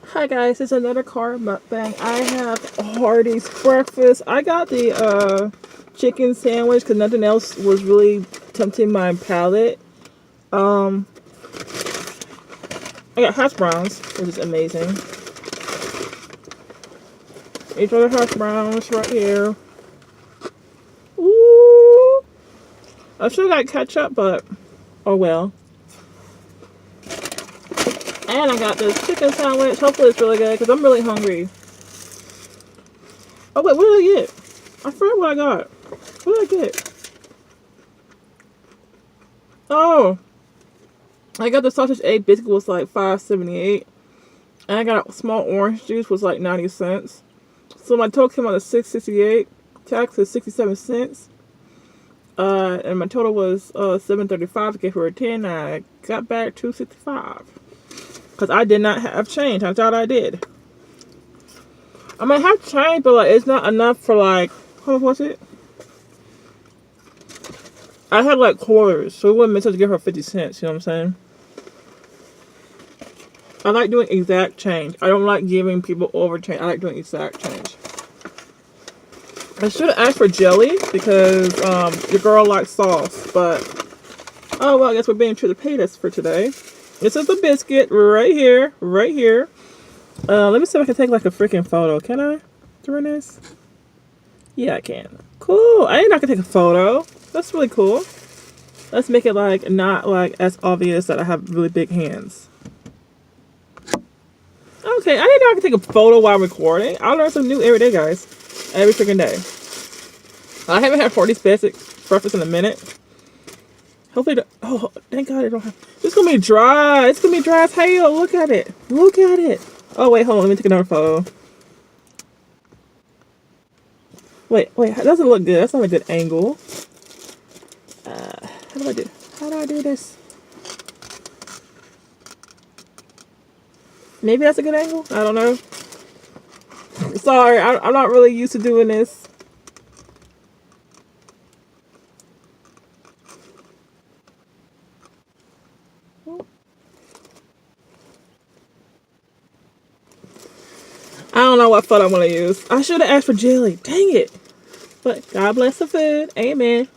Hi guys, it's another car mukbang. I have Hardees breakfast. I got the chicken sandwich because nothing else was really tempting my palate. I got hash browns, which is amazing. These are the hash browns right here. Ooh, I should have got ketchup, but oh well. And I got this chicken sandwich. Hopefully it's really good because I'm really hungry. Oh wait, what did I get? I forgot what I got. What did I get? Oh, I got the sausage egg biscuit was like $5.78, and I got a small orange juice was like 90 cents. So my total came out to $6.68. Tax is 67 cents. And my total was $7.35. Gave her a 10. And I got back $2.65 because I did not have change. I thought I did. I might have change, but like it's not enough for like how much was it? I had like quarters, so it wouldn't make sense to give her 50 cents. You know what I'm saying? I like doing exact change. I don't like giving people over change. I like doing exact change. I should have asked for jelly because your girl likes sauce, but oh well, I guess we're being true to pay us for today. This is the biscuit right here, right here. Let me see if I can take like a freaking photo. Can I during this? Yeah, I can. Cool. I didn't know I could take a photo. That's really cool. Let's make it like not like as obvious that I have really big hands. Okay, I didn't know I could take a photo while recording. I learn something new every day, guys. Every freaking day. I haven't had Hardees basic breakfast in a minute. Hopefully, oh, thank God I don't have. It's gonna be dry. It's gonna be dry as hell. Look at it. Look at it. Oh wait, hold on. Let me take another photo. Wait, that doesn't look good. That's not a good angle. How do I do? How do I do this? Maybe that's a good angle. I don't know. Sorry, I'm not really used to doing this. I don't know what photo I'm gonna use. I should have asked for jelly. Dang it. But God bless the food. Amen.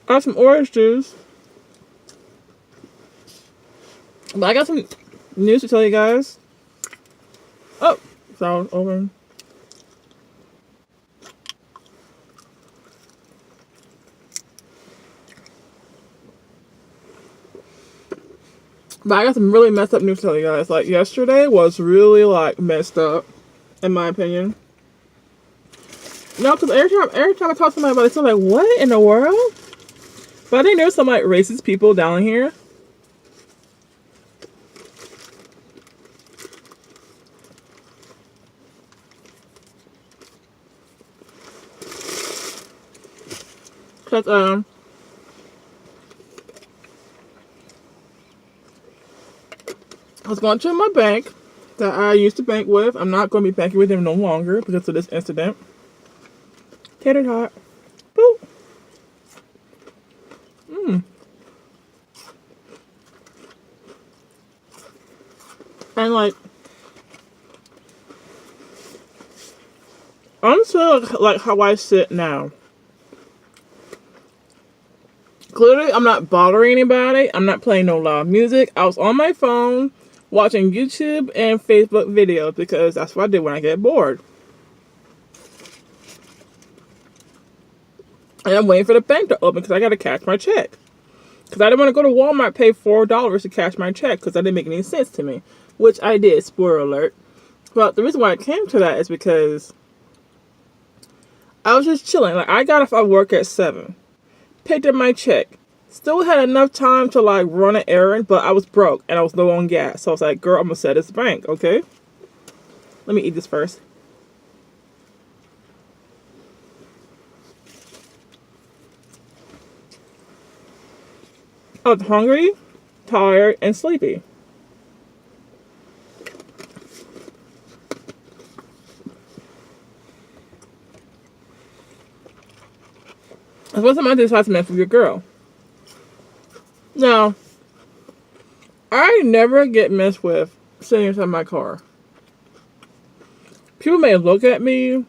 I got some orange juice. But I got some news to tell you guys. Oh, sound open. But I got some really messed up news to tell you guys. Like yesterday was really like messed up, in my opinion. No, because every time I talk to somebody about it, I'm like, what in the world? But I think there's some like racist people down here. Cause I was going to my bank that I used to bank with. I'm not going to be banking with them no longer because of this incident. Tater tot. Boop. And like, I'm still like how I sit now. Clearly, I'm not bothering anybody. I'm not playing no loud music. I was on my phone watching YouTube and Facebook videos because that's what I do when I get bored. And I'm waiting for the bank to open because I got to cash my check. Because I didn't want to go to Walmart and pay $4 to cash my check because that didn't make any sense to me. Which I did, spoiler alert. But the reason why I came to that is because I was just chilling. Like, I got off of work at 7. Picked up my check. Still had enough time to like run an errand, but I was broke and I was low on gas. So I was like, girl, I'm going to set this bank, okay? Let me eat this first. I was hungry, tired, and sleepy. That's what somebody decides to mess with your girl. Now, I never get messed with sitting inside my car. People may look at me,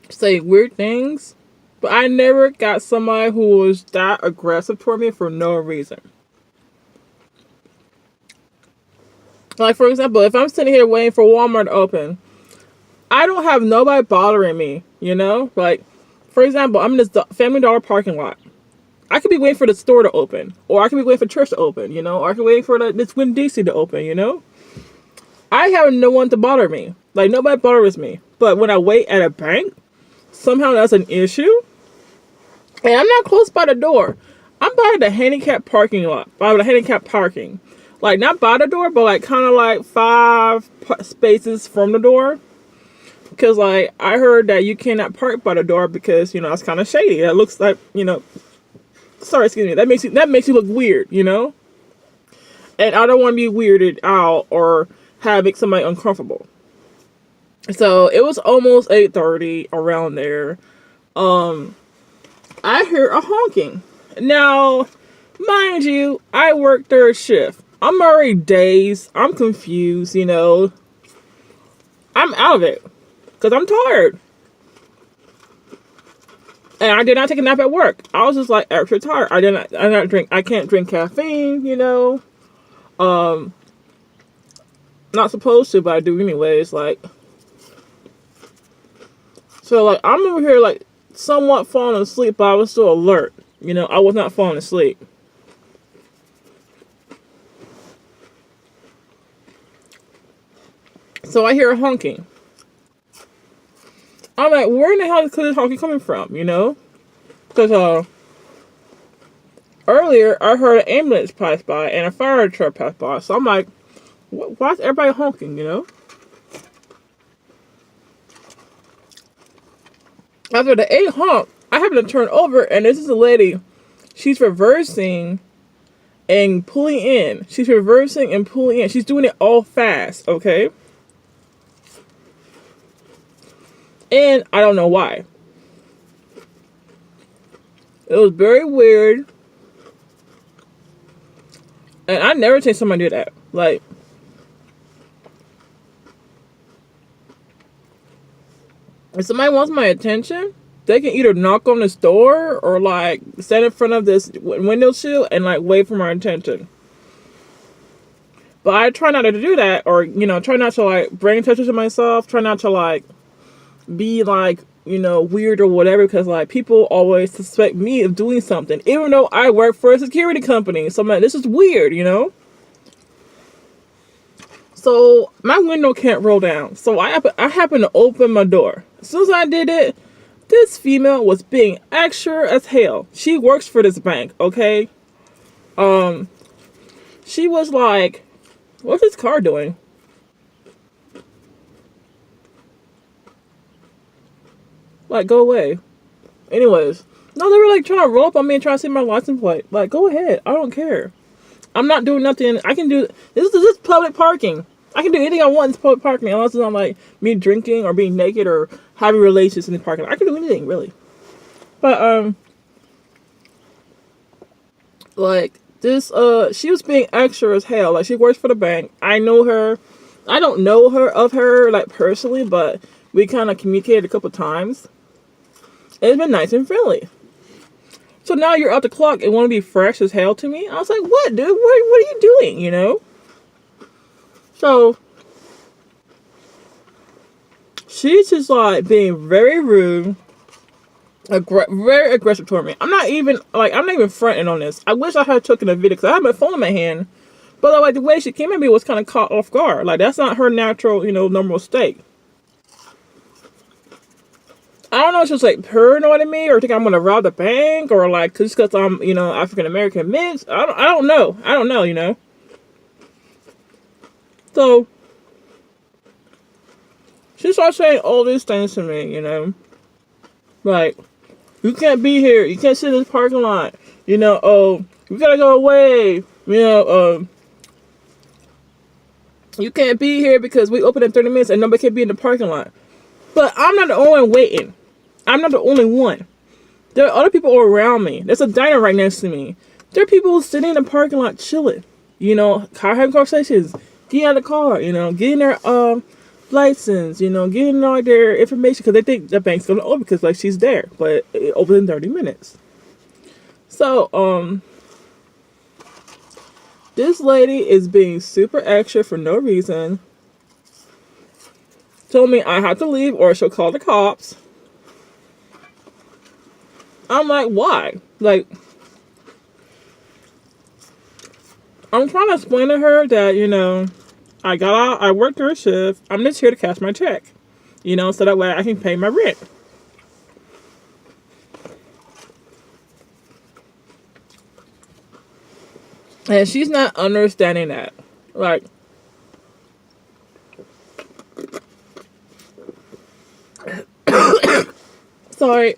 say weird things, but I never got somebody who was that aggressive toward me for no reason. Like, for example, if I'm sitting here waiting for Walmart to open, I don't have nobody bothering me, you know? Like, for example, I'm in this Family Dollar parking lot. I could be waiting for the store to open, or I could be waiting for church to open, you know? Or I could be waiting for this Winn-Dixie to open, you know? I have no one to bother me. Like, nobody bothers me. But when I wait at a bank, somehow that's an issue. And I'm not close by the door. I'm by the handicap parking lot, by the handicap parking. Like, not by the door, but like kind of like 5 spaces from the door. Because, like, I heard that you cannot park by the door because, you know, it's kind of shady. That looks like, you know, sorry, excuse me. That makes you look weird, you know? And I don't want to be weirded out or make somebody uncomfortable. So, it was almost 8:30, around there. I hear a honking. Now, mind you, I work third shift. I'm already dazed. I'm confused, you know. I'm out of it. Because I'm tired. And I did not take a nap at work. I was just like extra tired. I can't drink caffeine, you know. Not supposed to, but I do anyways. Like, so like I'm over here like somewhat falling asleep, but I was still alert. You know, I was not falling asleep. So I hear a honking. I'm like, where in the hell is this honking coming from, you know? Because, earlier, I heard an ambulance pass by and a fire truck pass by. So I'm like, why is everybody honking, you know? After the 8 honk, I happen to turn over and this is a lady. She's reversing and pulling in. She's reversing and pulling in. She's doing it all fast, okay? And I don't know why. It was very weird. And I never seen somebody do that. Like, if somebody wants my attention, they can either knock on this door or like stand in front of this window sill and like wait for my attention. But I try not to do that, or, you know, try not to like bring attention to myself. Try not to like be like, you know, weird or whatever, because like people always suspect me of doing something, even though I work for a security company. So I'm like, this is weird, you know. So my window can't roll down, so I happen to open my door. As soon as I did it, this female was being extra as hell. She works for this bank, okay. She was like, what's this car doing? Like, go away. Anyways, no, they were like trying to roll up on me and trying to see my license plate. Like, go ahead. I don't care. I'm not doing nothing. I can do this is public parking. I can do anything I want in public parking, unless it's not like me drinking or being naked or having relations in the parking lot. I can do anything, really. But like this she was being extra as hell. Like, she works for the bank. I know her. I don't know her like personally, but we kind of communicated a couple times. It's been nice and friendly. So now you're out the clock and want to be fresh as hell to me? I was like, what, dude? What are you doing, you know? So she's just like being very rude, very aggressive toward me. I'm not even fronting on this. I wish I had taken a video because I had my phone in my hand. But like the way she came at me was kind of caught off guard. Like, that's not her natural, you know, normal state. I don't know if she's like paranoid at me or think I'm gonna rob the bank or like just because I'm, you know, African American mix. I don't know, you know. So she starts saying all these things to me, you know. Like, you can't be here, you can't sit in this parking lot, you know, oh, you gotta go away, you know, you can't be here because we open in 30 minutes and nobody can be in the parking lot. But I'm not the only one waiting. I'm not the only one. There are other people around me. There's a diner right next to me. There are people sitting in the parking lot chilling. You know, having conversations, getting out of the car, you know, getting their license, you know, getting all their information because they think the bank's gonna open because like she's there, but it opens in 30 minutes. So this lady is being super extra for no reason. Told me I have to leave or she'll call the cops. I'm like, why? Like, I'm trying to explain to her that, you know, I got out, I worked through a shift. I'm just here to cash my check, you know, so that way I can pay my rent. And she's not understanding that. Like, sorry.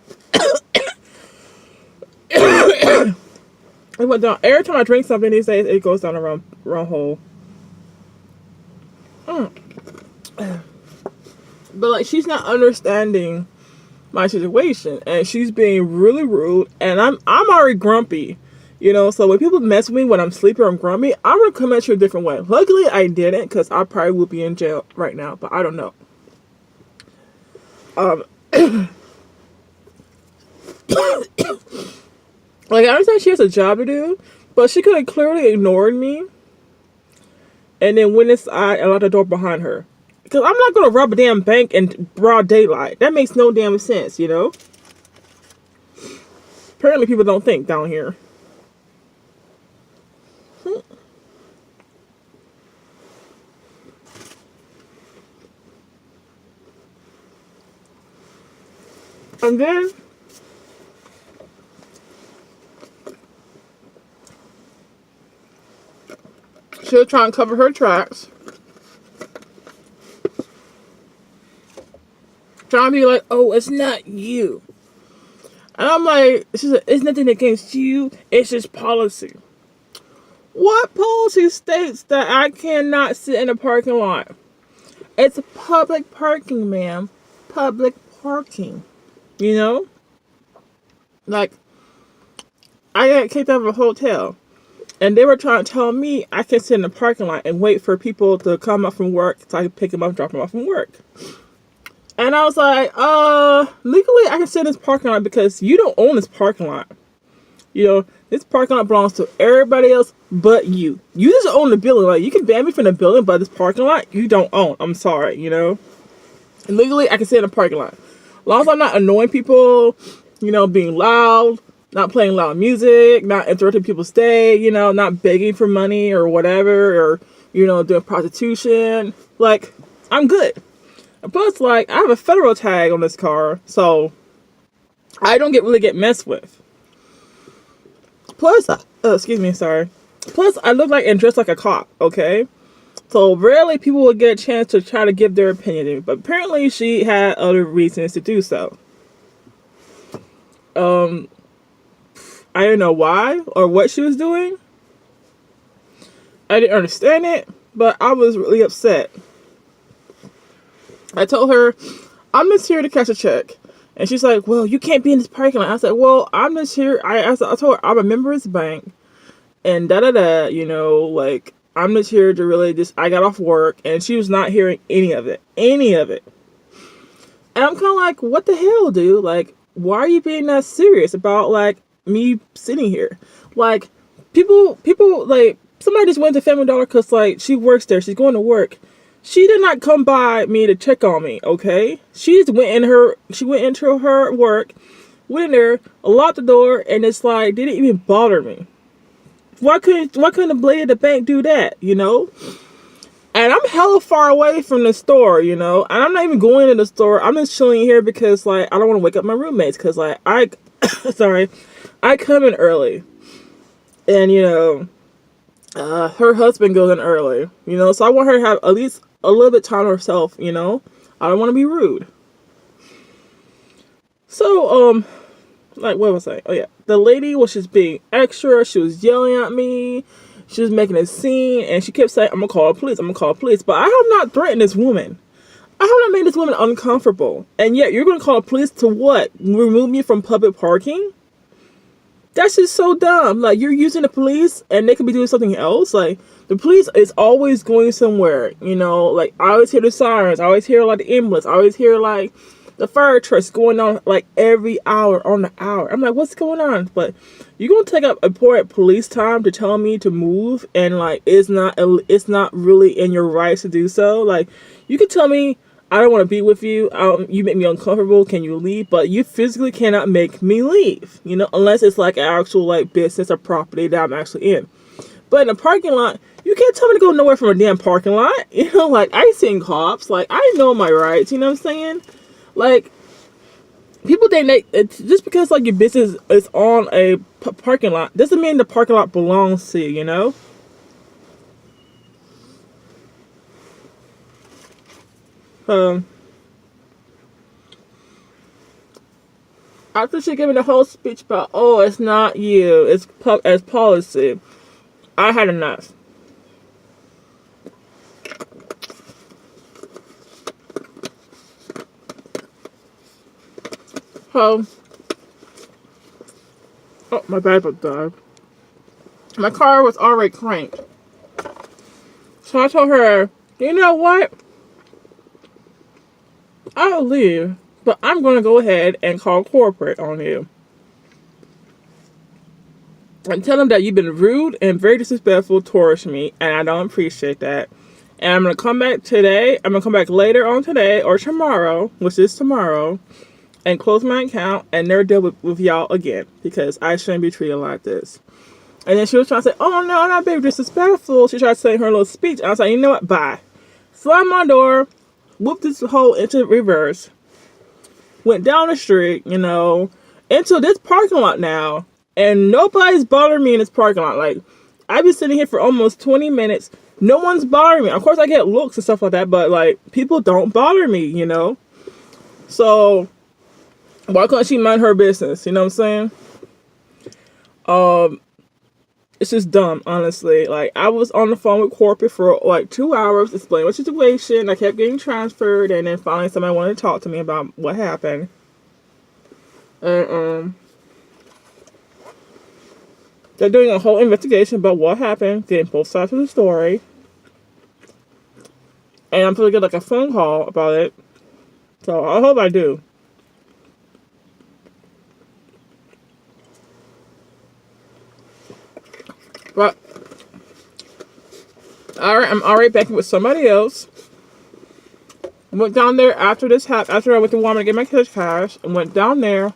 It went down. Every time I drink something these days, it goes down the wrong hole. But like, she's not understanding my situation, and she's being really rude. And I'm already grumpy, you know. So when people mess with me when I'm sleepy or I'm grumpy, I'm gonna come at you a different way. Luckily, I didn't, because I probably would be in jail right now. But I don't know. Like, I understand she has a job to do, but she could have clearly ignored me and then went inside and locked the door behind her. Because I'm not going to rob a damn bank in broad daylight. That makes no damn sense, you know? Apparently people don't think down here. And then she'll try and cover her tracks. Trying to be like, oh, it's not you. And I'm like, she said, it's nothing against you. It's just policy. What policy states that I cannot sit in a parking lot? It's public parking, ma'am. Public parking. You know? Like, I got kicked out of a hotel. And they were trying to tell me I can sit in the parking lot and wait for people to come up from work so I can pick them up and drop them off from work. And I was like, legally I can sit in this parking lot because you don't own this parking lot. You know, this parking lot belongs to everybody else but you. You just own the building. Like, you can ban me from the building, but this parking lot you don't own. I'm sorry, you know. And legally I can sit in the parking lot. As long as I'm not annoying people, you know, being loud, not playing loud music, not interrupting people's day, you know, not begging for money or whatever, or, you know, doing prostitution. Like, I'm good. And plus, like, I have a federal tag on this car, so I don't really get messed with. Plus, excuse me, sorry. Plus, I look like and dress like a cop, okay? So rarely people will get a chance to try to give their opinion to me, but apparently she had other reasons to do so. I don't know why or what she was doing. I didn't understand it, but I was really upset. I told her, I'm just here to cash a check. And she's like, well, you can't be in this parking lot. I said, well, I'm just here. I told her, I'm a member of this bank. And da-da-da, you know, like, I'm just here to really I got off work. And she was not hearing any of it. Any of it. And I'm kind of like, what the hell, dude? Like, why are you being that serious about, like, me sitting here? Like, people, like, somebody just went to Family Dollar because, like, she works there. She's going to work. She did not come by me to check on me, okay? She just went into her work, went in there, locked the door, and it's like, didn't even bother me. Why couldn't the lady at the bank do that, you know? And I'm hella far away from the store, you know? And I'm not even going to the store. I'm just chilling here because, like, I don't want to wake up my roommates. Because, like, I come in early. And, you know, her husband goes in early, you know? So I want her to have at least a little bit of time to herself, you know? I don't want to be rude. So, like, what was I? Oh, yeah. The lady was just being extra. She was yelling at me. She was making a scene. And she kept saying, I'm going to call the police. I'm going to call the police. But I have not threatened this woman. I have not made this woman uncomfortable. And yet you're going to call the police to what? Remove me from public parking? That's just so dumb. Like, you're using the police and they could be doing something else. Like, the police is always going somewhere, you know. Like, I always hear the sirens. I always hear, like, the ambulance. I always hear, like, the fire trucks going on, like, every hour on the hour. I'm like, what's going on? But you're going to take up important police time to tell me to move, and, like, it's not really in your rights to do so. Like, you can tell me, I don't want to be with you. You make me uncomfortable. Can you leave? But you physically cannot make me leave, you know, unless it's like an actual like business or property that I'm actually in. But in a parking lot, you can't tell me to go nowhere from a damn parking lot. You know, like, I seen cops. Like, I know my rights. You know what I'm saying? Like, people think it's just because like your business is on a parking lot doesn't mean the parking lot belongs to you. You know. After she gave me the whole speech about, oh, it's not you, it's policy, I had enough. Oh, my battery died. My car was already cranked. So I told her, you know what? I'll leave, but I'm going to go ahead and call corporate on you. And tell them that you've been rude and very disrespectful towards me, and I don't appreciate that. And I'm going to come back today. I'm going to come back later on today or tomorrow, which is tomorrow, and close my account and never deal with y'all again, because I shouldn't be treated like this. And then she was trying to say, oh, no, I'm not being disrespectful. She tried to say her little speech. I was like, you know what? Bye. Slammed my door. Whooped this hole into reverse, went down the street, you know, into this parking lot now, and nobody's bothering me in this parking lot. Like, I've been sitting here for almost 20 minutes. No one's bothering me. Of course, I get looks and stuff like that, but, like, people don't bother me, you know? So, why can't she mind her business? You know what I'm saying? It's just dumb, honestly. Like, I was on the phone with corporate for like 2 hours explaining my situation. I kept getting transferred, and then finally somebody wanted to talk to me about what happened. And they're doing a whole investigation about what happened, getting both sides of the story. And I'm supposed to get like a phone call about it. So I hope I do. But alright, I'm already back with somebody else. Went down there after this happened. After I went to Walmart to get my cash, and went down there.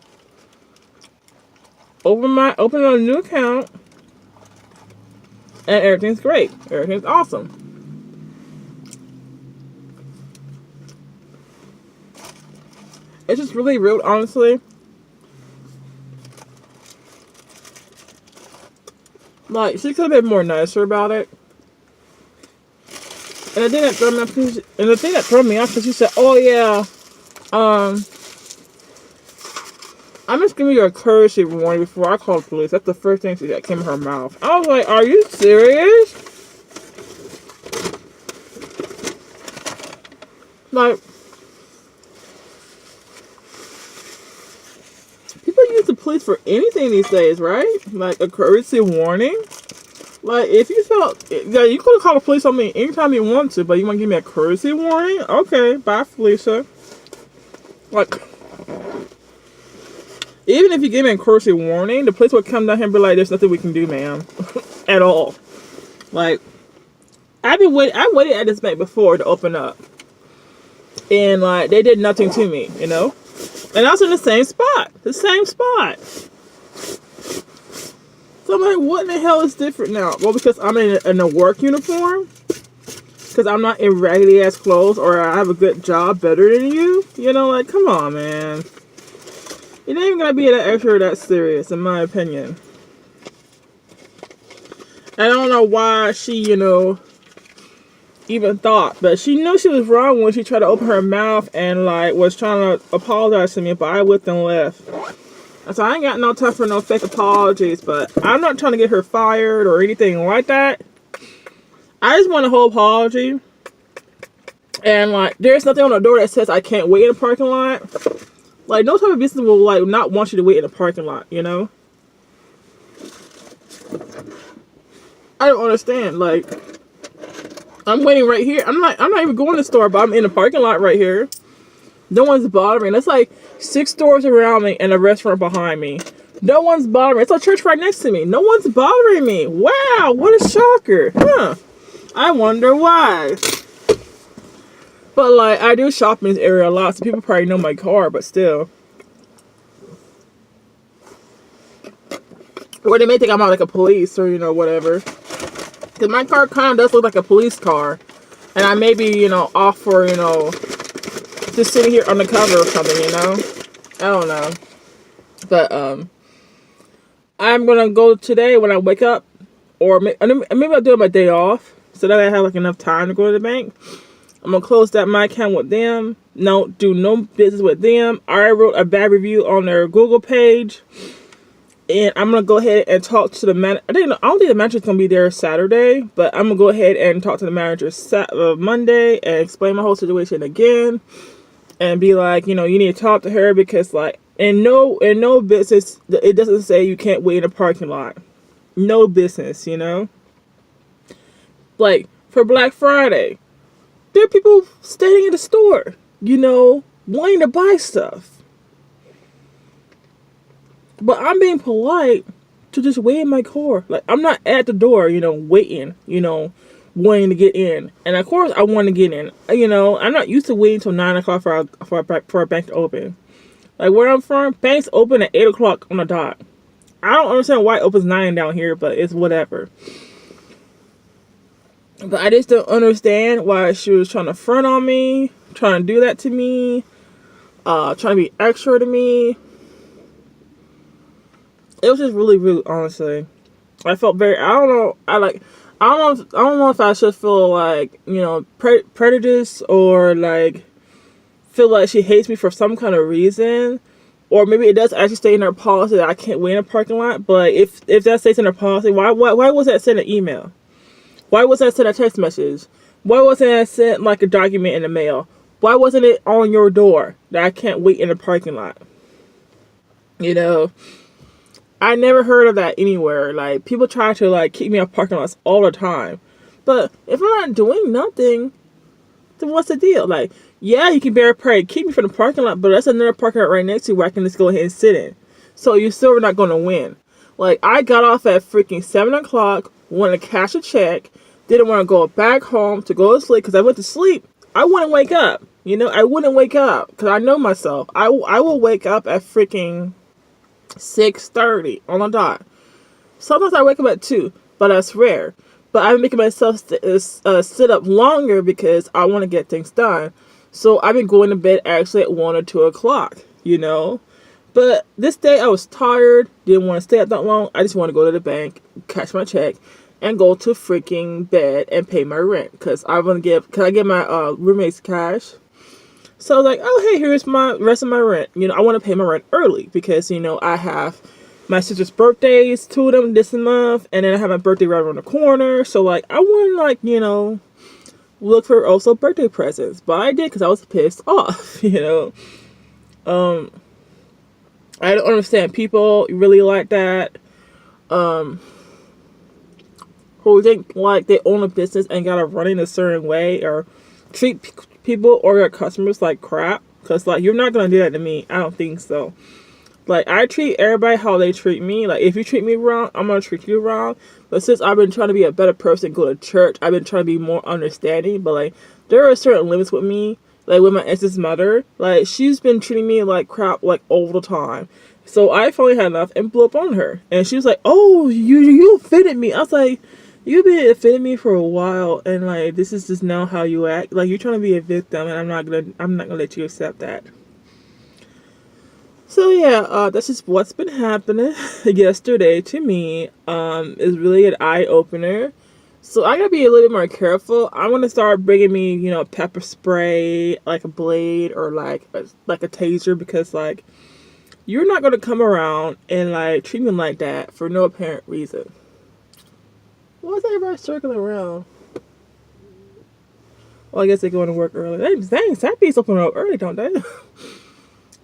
Opened a new account, and everything's great. Everything's awesome. It's just really rude, honestly. Like, she could have been more nicer about it. And the thing that threw me off, because she said, oh yeah, I'm just giving you a courtesy warning before I call the police. That's the first thing that came in her mouth. I was like, are you serious? Like, people use the police for anything these days, right? Like a courtesy warning. Like, if you felt, yeah, you could have called the police on me anytime you want to, but you want to give me a courtesy warning? Okay, bye, Felicia. Like, even if you give me a courtesy warning, the police would come down here and be like, there's nothing we can do, ma'am. At all. Like, I waited at this bank before to open up. And, like, they did nothing to me, you know? And I was in the same spot. The same spot. So I'm like, what in the hell is different now? Well, because I'm in a work uniform. Because I'm not in raggedy ass clothes, or I have a good job better than you. You know, like, come on, man. It ain't even gonna be that extra or that serious, in my opinion. I don't know why she, you know, even thought, but she knew she was wrong when she tried to open her mouth and, like, was trying to apologize to me, but I whipped and left. So I ain't got no time for no fake apologies, but I'm not trying to get her fired or anything like that. I just want a whole apology. And like, there's nothing on the door that says I can't wait in the parking lot. Like, no type of business will like not want you to wait in the parking lot, you know? I don't understand. Like, I'm waiting right here. I'm not even going to the store, but I'm in the parking lot right here. No one's bothering. That's like 6 stores around me and a restaurant behind me. No one's bothering. It's a church right next to me. No one's bothering me. Wow, what a shocker. Huh. I wonder why. But like, I do shop in this area a lot, so people probably know my car, but still. Or they may think I'm out like a police or, you know, whatever. Because my car kind of does look like a police car. And I may be, you know, off for, you know, just sitting here undercover or something, you know? I don't know. But, I'm going to go today when I wake up. Or maybe I'll do it my day off. So that I have, like, enough time to go to the bank. I'm going to close that my account with them. No, do no business with them. I already wrote a bad review on their Google page. And I'm going to go ahead and talk to the manager. I don't think the manager's going to be there Saturday. But I'm going to go ahead and talk to the manager Monday. And explain my whole situation again. And be like, you know, you need to talk to her. Because, like, in no business, it doesn't say you can't wait in a parking lot. No business, you know. Like, for Black Friday, there are people standing in the store, you know, wanting to buy stuff. But I'm being polite to just wait in my car. Like, I'm not at the door, you know, waiting, you know, wanting to get in. And of course, I want to get in. You know, I'm not used to waiting until 9 o'clock for a bank to open. Like, where I'm from, banks open at 8 o'clock on the dot. I don't understand why it opens 9 down here, but it's whatever. But I just don't understand why she was trying to front on me, trying to do that to me, trying to be extra to me. It was just really rude, honestly. I felt very, I don't know if I should feel like, you know, prejudiced or like feel like she hates me for some kind of reason. Or maybe it does actually state in her policy that I can't wait in a parking lot. But if that states in her policy, why was that sent an email? Why wasn't that sent a text message? Why wasn't that sent like a document in the mail? Why wasn't it on your door that I can't wait in a parking lot? You know, I never heard of that anywhere. Like, people try to like keep me out of parking lots all the time. But if I'm not doing nothing, then what's the deal? Like, yeah, you can bear prey, keep me from the parking lot, but that's another parking lot right next to you where I can just go ahead and sit in. So you're still not going to win. Like, I got off at freaking 7 o'clock, wanted to cash a check, didn't want to go back home to go to sleep because I went to sleep. I wouldn't wake up. You know, I wouldn't wake up because I know myself. I will wake up at freaking 6:30 on the dot. Sometimes I wake up at 2, but that's rare. But I'm making myself sit up longer because I want to get things done. So I've been going to bed actually at 1 or 2 o'clock, you know. But this day I was tired, didn't want to stay up that long. I just want to go to the bank, cash my check, and go to freaking bed and pay my rent. Because I want to can I get my roommate's cash? So I was like, oh, hey, here's my rest of my rent. You know, I want to pay my rent early because, you know, I have my sister's birthdays, 2 of them this month. And then I have my birthday right around the corner. So, like, I want to, like, you know, look for also birthday presents. But I did because I was pissed off, you know. I don't understand people really like that. Who think like they own a business and gotta run in a certain way or treat people or their customers like crap. Because, like, you're not gonna do that to me. I don't think so. Like, I treat everybody how they treat me. Like, if you treat me wrong, I'm gonna treat you wrong. But since I've been trying to be a better person, go to church, I've been trying to be more understanding. But, like, there are certain limits with me. Like, with my ex's mother, like, she's been treating me like crap, like, all the time. So I finally had enough and blew up on her. And she was like, oh, you offended me. I was like, you've been offending me for a while. And, like, this is just now how you act. Like, you're trying to be a victim. And I'm not gonna let you accept that. So, yeah, that's just what's been happening yesterday to me. Is really an eye-opener. So I gotta be a little bit more careful. I'm gonna start bringing me, you know, pepper spray, like a blade or like a taser, because, like, you're not gonna come around and, like, treat me like that for no apparent reason. Why is everybody circling around? Well, I guess they're going to work early. Dang, Zappy's open up early, don't they?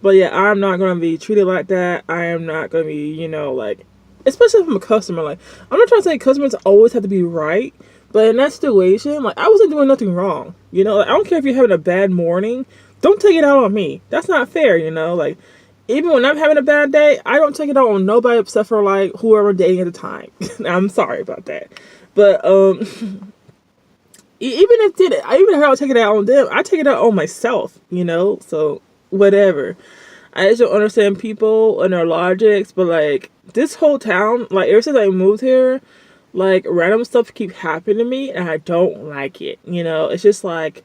But yeah, I'm not going to be treated like that. I am not going to be, like, especially from a customer. Like, I'm not trying to say customers always have to be right, but in that situation, like, I wasn't doing nothing wrong. Like, I don't care if you're having a bad morning. Don't take it out on me. That's not fair, Like, even when I'm having a bad day, I don't take it out on nobody except for, like, whoever I'm dating at the time. I'm sorry about that. But, even if I don't take it out on them, I take it out on myself, So, whatever. I just don't understand people and their logics, but like this whole town, like ever since I moved here, like random stuff keep happening to me and I don't like it. It's just like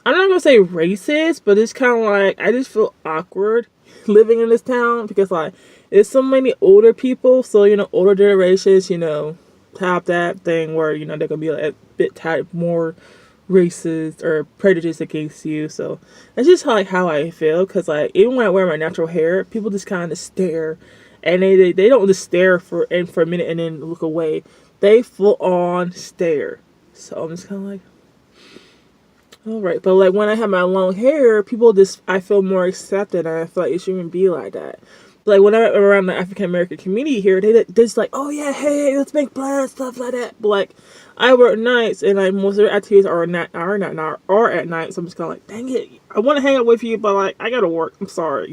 I'm not gonna say racist, but it's kind of like I just feel awkward living in this town because like there's so many older people, so older generations, have that thing where they're gonna be like a bit more racist or prejudiced against you. So that's just how I feel, because like even when I wear my natural hair, people just kind of stare, and they don't just stare for a minute and then look away. They full on stare. So I'm just kind of like, all right. But like when I have my long hair, people I feel more accepted, and I feel like it shouldn't be like that. But like when I'm around the African American community here, they just like, oh yeah, hey, let's make plans, stuff like that. But like I work nights, and like most of their activities are at night, so I'm just kind of like, dang it, I want to hang out with you, but like I gotta work. I'm sorry,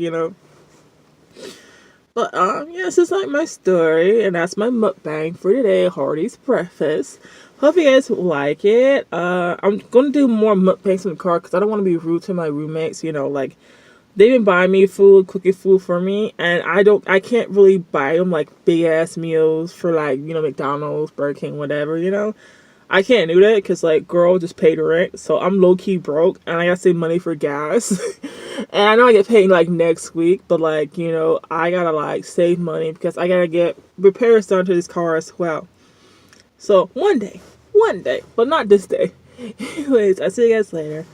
But yeah, this is like my story, and that's my mukbang for today, Hardee's breakfast. Hope you guys like it. I'm gonna do more mukbangs in the car because I don't want to be rude to my roommates. Like they've been buying me food, cooking food for me, and I can't really buy them like big ass meals for like McDonald's, Burger King, whatever. I can't do that because like girl just paid rent, so I'm low key broke, and I gotta save money for gas. And I know I get paid like next week, but like I gotta like save money because I gotta get repairs done to this car as well. So one day, but not this day. Anyways, I'll see you guys later.